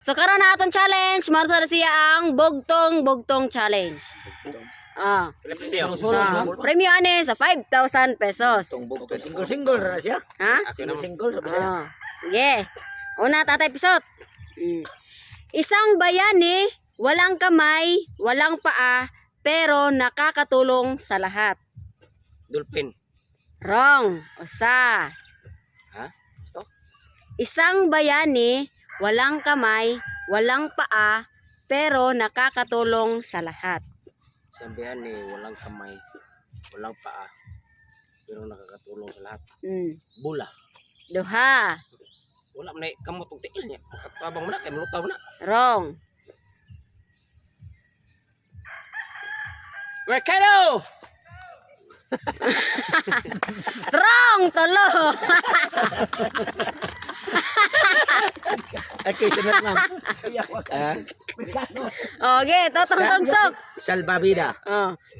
So karon na atong challenge, mara siya ang bugtong challenge. Sa premyo ani sa 5,000 pesos. Single ra siya. Ha? Single sa siya. Yeah. Una tatay pisot. Isang bayani, walang kamay, walang paa, pero nakakatulong sa lahat. Dolphin. Wrong. Usa. Ha? Ito? Isang bayani, walang kamay, walang paa, pero nakakatulong sa lahat. Sambihan ni walang kamay, walang paa, pero nakakatulong sa lahat. Bula. Duha. Wala man kamot og tiil niya. Katabang mo na kay mulutaw na. Wrong. Mercado. Wrong. Tulo. Okay, sunod ma'am. Okay, totong tugsok. Salbabida.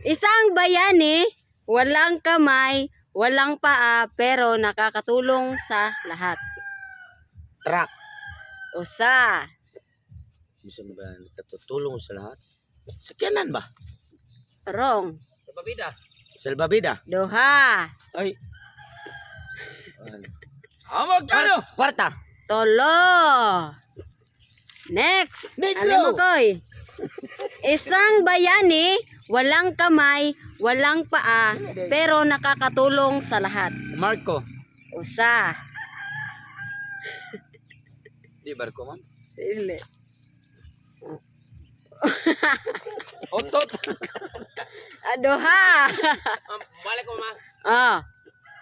Isang bayani, walang kamay, walang paa, pero nakakatulong sa lahat. Truck. Usa. Bisa mo ba nakatulong sa lahat? Sakyanan ba? Wrong. Salbabida. Salbabida. Duha. Ay. Magkano? Kwarta. Tolo. Next. Negro. Alam mo koy. Isang bayani, walang kamay, walang paa, pero nakakatulong sa lahat. Marco. Usa. Di barko ma'am? Dili. Otot. Duha. Balik ko ma.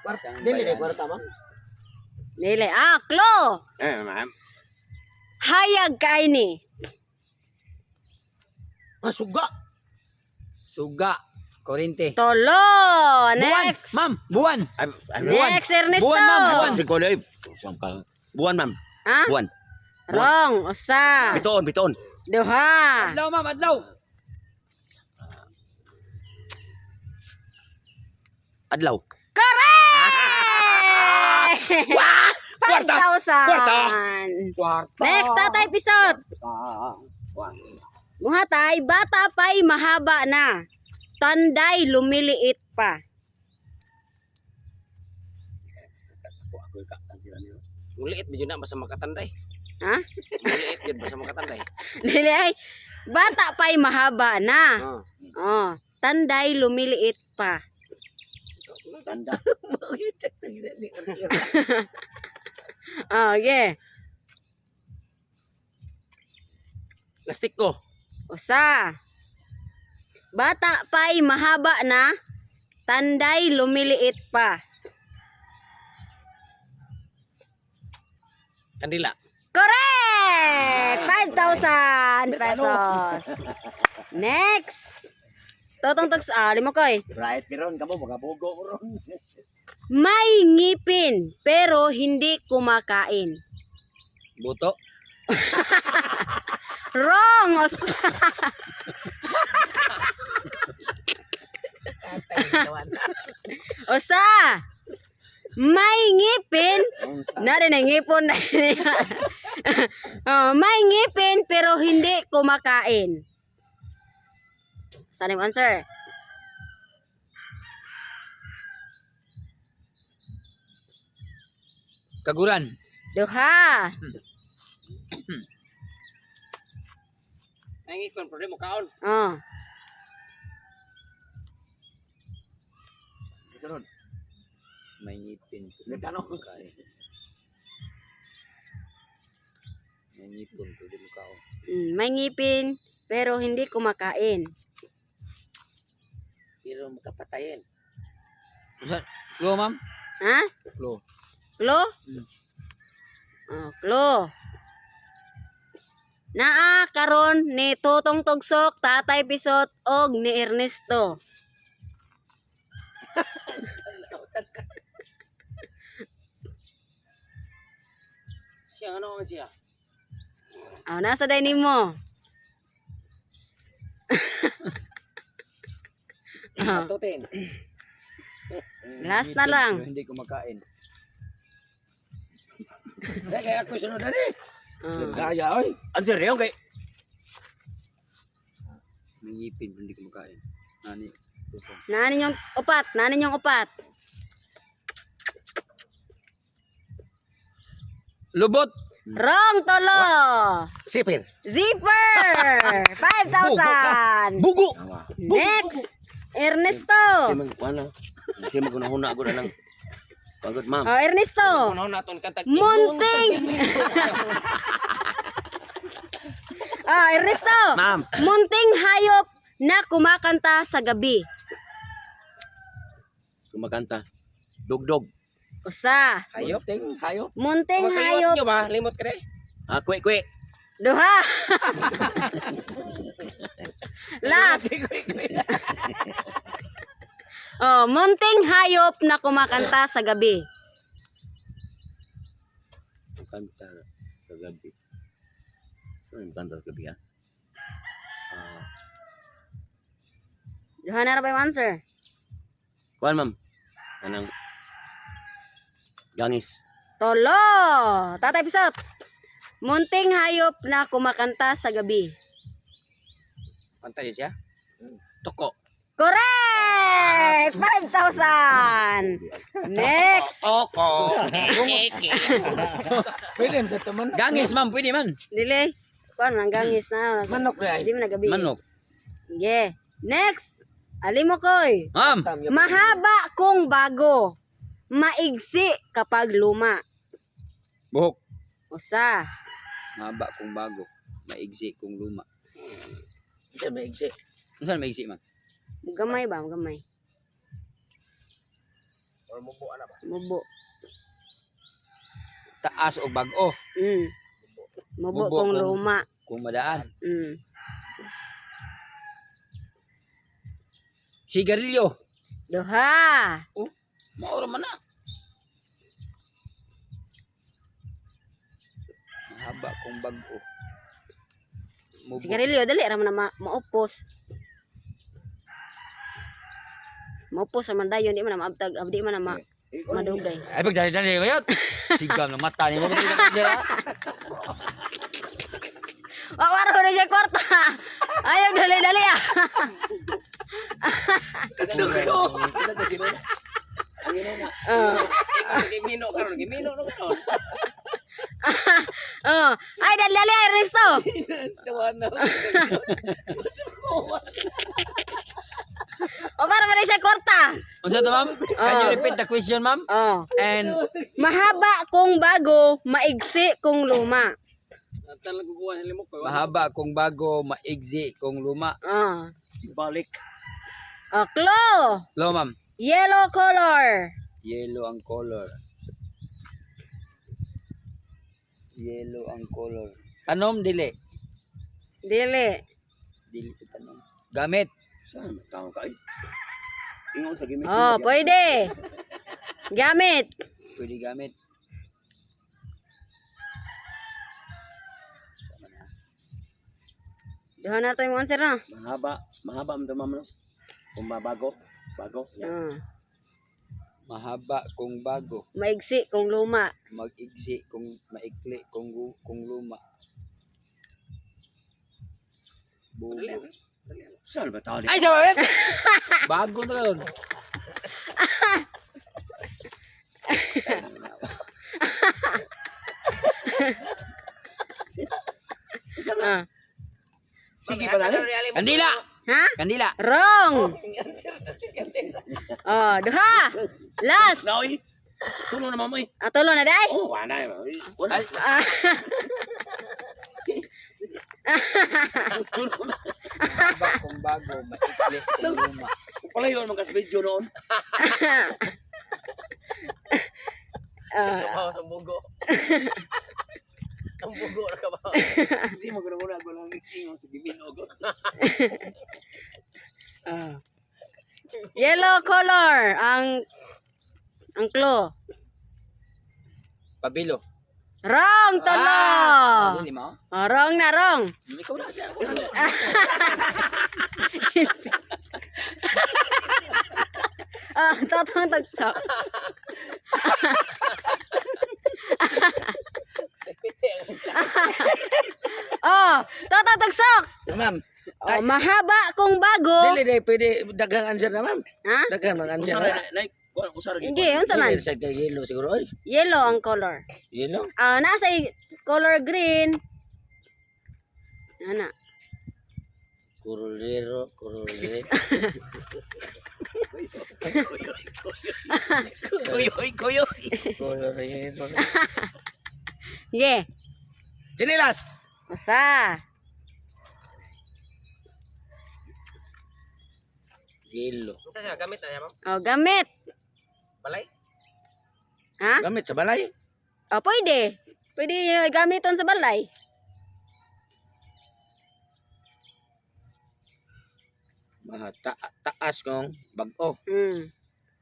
Kwarta. Dili di kwarta ma'am. Dili. Klo. Ma'am. Hayag kaini. Suga. Suga. Korinte. Tolo. Next. Ma'am, buwan. Next, Ernesto. Buwan, ma'am. Buwan. Si Kodoy. Buwan, ma'am. Ha? Buwan. Wrong. Usa. Bitoon. Duha. Adlaw, ma'am, adlaw. Adlaw. Correct! Kwarta! 5,000. Next, tatay pisot. Muhatay, bata pa'y mahaba na. Tanday, lumiliit pa. Muliit medyo na basta makatanday. Ha? Muliit yun basta makatanday. Dili ay, bata pa'y mahaba na. Tanday, lumiliit pa. Tanda. Okay. Plastik ko. Usa. Bata pa'y mahaba na. Tanday, lumiliit pa. Kandila. Correct! 5,000 pesos. Next. Totong tugs. Limo koy. Right, pero kamu magabugo ko ron. May ngipin, pero hindi kumakain. Buto. Wrong! Usa. May ngipin. Nari na ngipon. May ngipin, pero hindi kumakain. Saan yung answer? Kaguran. Duha. Nangipon pero mo kaon. Sunod. May ngipin. Nagkano? May ngipon pero mo kaon. May ngipin, pero hindi kumakain. Pero makapatayin. Klo, ma'am? Ha? Klo. Klo? Klo. Naa karon ni Totong Tugsok, Tatay Pisot, og ni Ernesto. Siya ano man siya? Nasa dining mo. Patutin. Last na lang. Hindi kumakain. Kaya ako sunod na ni. Ah. Gaya oy. Answer yung kay. May ngipin, hindi ko makain. Nani, tusong. Nanin yung upat. Nanin yung upat. Lubot! Wrong, tolo. Sipir. Zipper. 5,000. Bugo! Next. Ernesto. Simang kuana. Simang kunahuna ako na lang. Pagod ma'am. Oh, Ernesto. Kuno naton katag. Munting. Ernesto. Ma'am. Munting hayop na kumakanta sa gabi. Kumakanta. Dugdog. Usa. Hayop. Hayop. Munting Makalimot hayop. nyo ba? Limot ka rin. Ah, kwe. Duha. Last. Munting hayop na kumakanta sa gabi. Kanta sa gabi. Ano yung kanta sa gabi ha? Duha na ra ba yung answer? Kuan ma'am. Anang gangis. Tolo. Tatay Pisot. Munting hayop na kumakanta sa gabi. Kanta yun siya? Toko. Correct! 5,000. Next. Oko. Pwede sa taman. Gangis, ma'am, pwede man. Dili. Kuan man gangis na. Manok na Hindi mo na gabi. Manok. Sige. Next. Alimokoy. Ma'am! Mahaba kung bago. Maigsi kapag luma. Buhok. Usa. Mahaba kung bago. Maigsi kung luma. Ito may igsi. Ano saan maigsi, man? Gamay ba? Gamay. Or mubo na ba? Mubo. Taas o bago. Mubo Mubo kung kung- luma. Kung madaan. Sigarilyo. Duha. Maura man na. Mahaba kung bago. Mubo. Sigarilyo, dali ra man na maupos. Maupos sa mandayon, di man na maabtag, di man na madugay. Ay, pagdali-dali ko yun. Sigam na mata ni mo. Wawaro na siya kwarta. Ayaw, dali-dali ah. Gimino karon, gimino no karon. Ay, dali-dali ay, Risto. Wawaro na siya kwarta. Unsa to, ma'am? Can you repeat the question, ma'am? And Mahaba kung bago, maigsi kung luma. Talaga kuha ng limok ko. mahaba kung bago, maigsi kung luma. Balik. Klo. Hello, ma'am. Yellow color. Yellow ang color. Yellow ang color. Tanom, dili. Dili. Dili sa tanom. Gamit. Saan? Tao ka ay. Ingon sa gimmick. Pwede. Gamit. Pwede gamit. Duha na to yung answer na. Mahaba ang damam no. Kung mabago. Bago. Mahaba kung bago. Maigsi kung luma. Mag-igsi kung maikli kung luma. Bugo. Saan ba tao? Ay, sabi! Bago na karon. Sige pa na. Kandila! Ha? Kandila! Wrong. Duha. Last. Naoy. Tulo na mamoy. Tulo na day. Oh, wala. Wala. Mahaba kung bago, maikli kung luma. Palayon mga video noon. Kabaw sa bugo. Ang bugo na kabaw. Hindi mo guna ako lang ingon sa gimino ko. Yellow color ang clue. Pabilo. Wrong, tolo. Dili mo? Wrong na, wrong. Ikaw na siya. Totong tagso. Oh, totong tagsok. Ma'am. Oh, mahaba kung bago. Dili pwede daghang answer na ma'am. Ha? Daghang ang answer. Usara Hindi, unsa man? Sa kay yellow siguro ay. Yellow ang color. Yellow. Ah, nasa color green. Ana. Kurulero. Kuyoy, kuyoy. Kurulero. Yeah. Chinilas. Usa. Yellow. Unsa siya gamit na ma'am? Oh, gamit. Balay? Ha? Gamit sa balay. Oh, pwede. Pwede gamiton sa balay. Taas kong bag-o.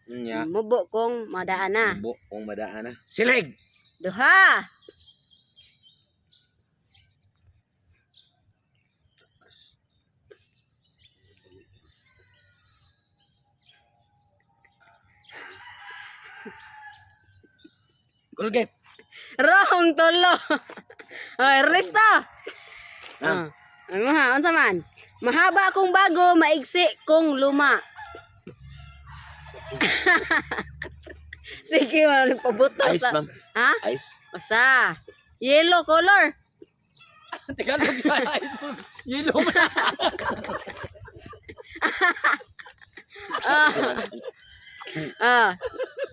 Nya. Mubo kong madaan na. Buo kong madaan na. Silig. Duha. Colgate. Wrong, tolo. Oh, Ernesto. Ma'am. Ano ha? Unsa man? Mahaba kung bago, maigsi kung luma. Sige, wala pabuto Ice, sa... ma'am. Ha? Ice. Basta. Yellow color. Tagalog sa ice cream. Yellow man. Ah. Ah.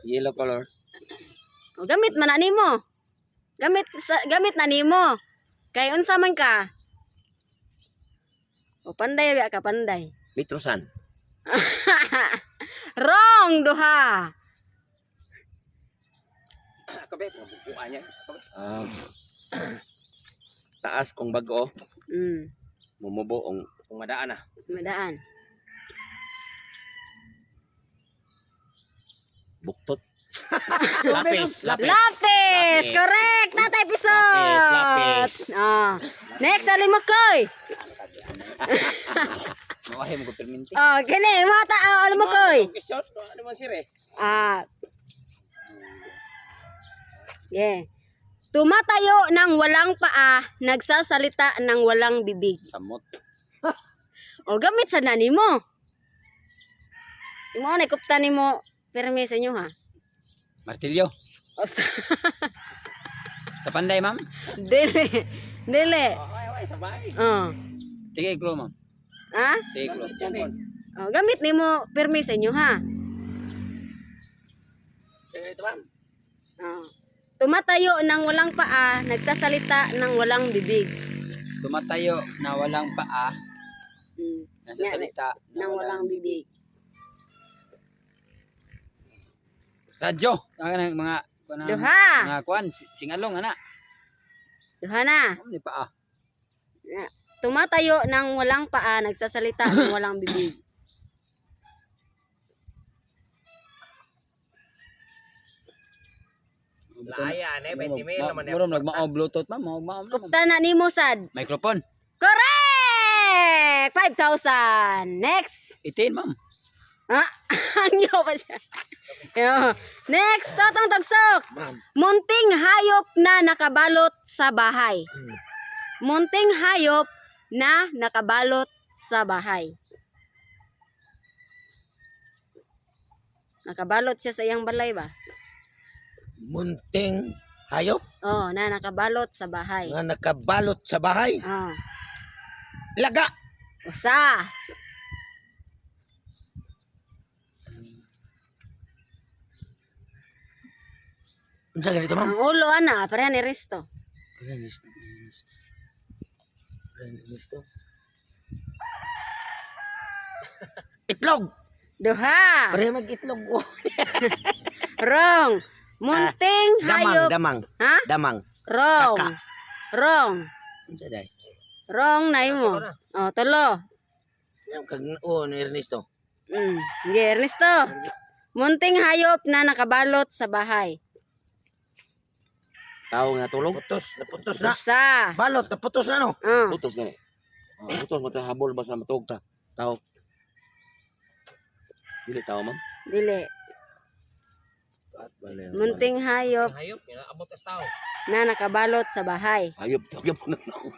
Yellow color. O, gamit man na nimo. Gamit na nimo. Kay unsa man ka? O panday ba ka panday? Mitrosan. Wrong duha. Ako ba bukuan niya? Taas kong bag-o. Mumubo kung madaan na. Madaan. Buktot. Lapis. Lapis! Correct! Natay episode! Lapis. Ah. Next, alimakoy! Mawahi mo ko perminti. Oh, kini, mata, alimakoy! Question? Ano man sire? Ah. Yeah. Tumatayo ng walang paa, nagsasalita ng walang bibig. Samot. O, gamit sa nani mo. Imo na kupta nimo permi sa inyo ha. Martilyo. O, sa Sa panday ma'am. dili. Dili. Ay, sabay. Oh. Tige iklo ma'am. Ha? Tige iklo. O, gamit nimo permi sa inyo ha. Ito ma'am. Oh. Tumatayo ng walang paa, nagsasalita ng walang bibig. Tumatayo na walang paa. Nasa Yan, salita ng walang bibig. Radyo. Ang mga Duha. mga kuan singalong ana. Duha na. Ni paa. Tumatayo ng walang paa, nagsasalita ng walang bibig. Laya na 20 mil naman. Muro nagmao Bluetooth ma'am. Mao. Kupta na nimo sad. Microphone. Correct! 5,000. Next. 18 ma'am. Ha? Angyo pa siya. Yo. Next, totong tagsok. Ma'am. Munting hayop na nakabalot sa bahay. Munting hayop na nakabalot sa bahay. Nakabalot siya sa iyang balay ba? Munting hayop Oh, na nakabalot sa bahay. nga nakabalot sa bahay. Oh. Laga. Usa. Unsa ganito ma'am? Ang ulo ana, pareha ni Risto. Itlog. Duha. Pareha mag-itlog. Wrong. Munting hayop. Damang. Ha? Damang. Wrong. Kaka. Wrong. Unsa day? Wrong na mo. Oh, tulo. Yung kag ni Ernesto. Sige, Ernesto. Munting hayop na nakabalot sa bahay. Tao nga tulog. Naputos na. Usa. Balot, naputos na no. Oh. Putos gani. Putos mo ta habol ba sa matug ta. Tao. Dili tao ma'am. Dili. Munting hayop Hayop, abot as tao. na nakabalot sa bahay. Hayop na ako.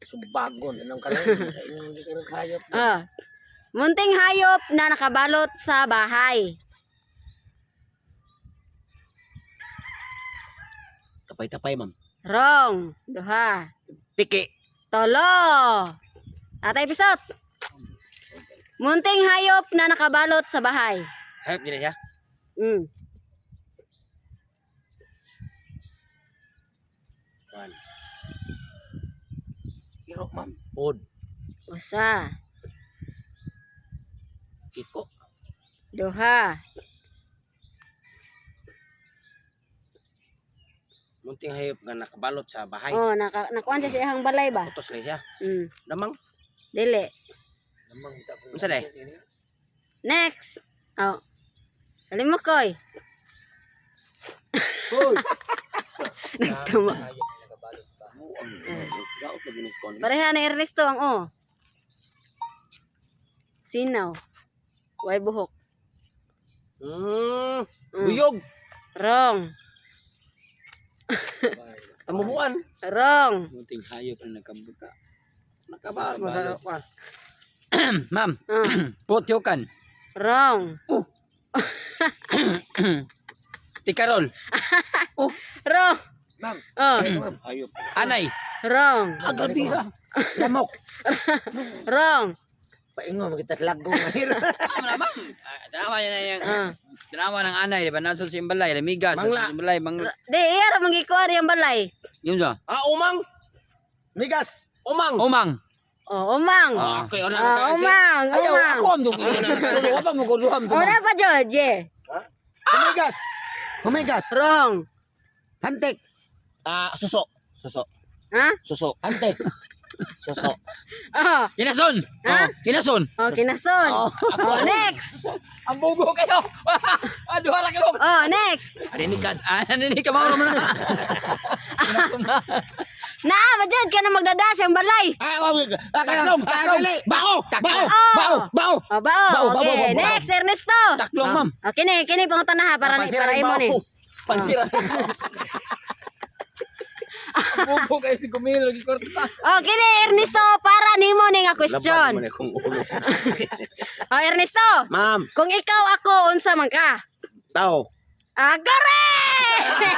Sumbagon, anong kalay? Hindi ka naghayop. Ah. Munting hayop na nakabalot sa bahay. Tapay-tapay, ma'am. Wrong. Duha. Tiki. Tolo. Atay pisot. Munting hayop na nakabalot sa bahay. Hayop din siya? Mm. One. Kiro, ma'am. Pod. Usa. Kiko. Duha. Munting hayop nga nakabalot sa bahay. Oh, nakuan siya sa ihang balay ba? Utos na siya. Mm. Namang. Dili. Unsa day? Next. Oh. Dali mo koy. Hoy! Nagtama. Daot na ginis ko. Pareha na Ernesto ang o. Sinaw. Way buhok. Mm. Buyog. Wrong. Tamubuan. Wrong. Munting hayop na nakabuka. Nakabalot. Ma'am, putyokan. Wrong. Tikarol. Wrong. Ma'am. Oh. Hayop. Anay. Wrong. Agrabira. Lamok. Wrong. Paingo, magitas lagong mahir. Ma'am. Tanawa niya na yung... Ah. Tanawa ng anay, di ba? Nasol sa imbalay, lamigas. Mangla. Sa imbalay, mangla. Di, iyara magikuha yung balay. Yun siya. Umang. Migas. Umang. Umang. Oh, umang. Okay, wala na Ah, tayo. umang. Ayaw, Umang. ako am dugay na. Wala pa mo kuduham to. Una pa, George. Humigas. Humigas. Wrong. Hantik. Suso. Suso. Ha? Suso. Hantik. Suso. Oh. Kinason. Ha? Kinason. Oh, kinason. Oh, next. Ang bugo kayo. Aduh, ra kayo. Oh, next. Ani ka mao man. Na, ba dyan ka na magdadas yung balay. Taklong, taklong. Bao, bao, Oh. bao, bao. Oh, bao. Bao, Okay, bao. next, Ernesto. Taklong, ma'am. Oh, kini pangutan na ha, para imo ni. Pansira. Bugo kayo si Kumilo gikorta. Oh, kini Ernesto, para nimo ni nga Laban question. naman akong ulo. Oh, Ernesto, Ma'am, kung ikaw ako, unsa man ka? tao. Ah, correct!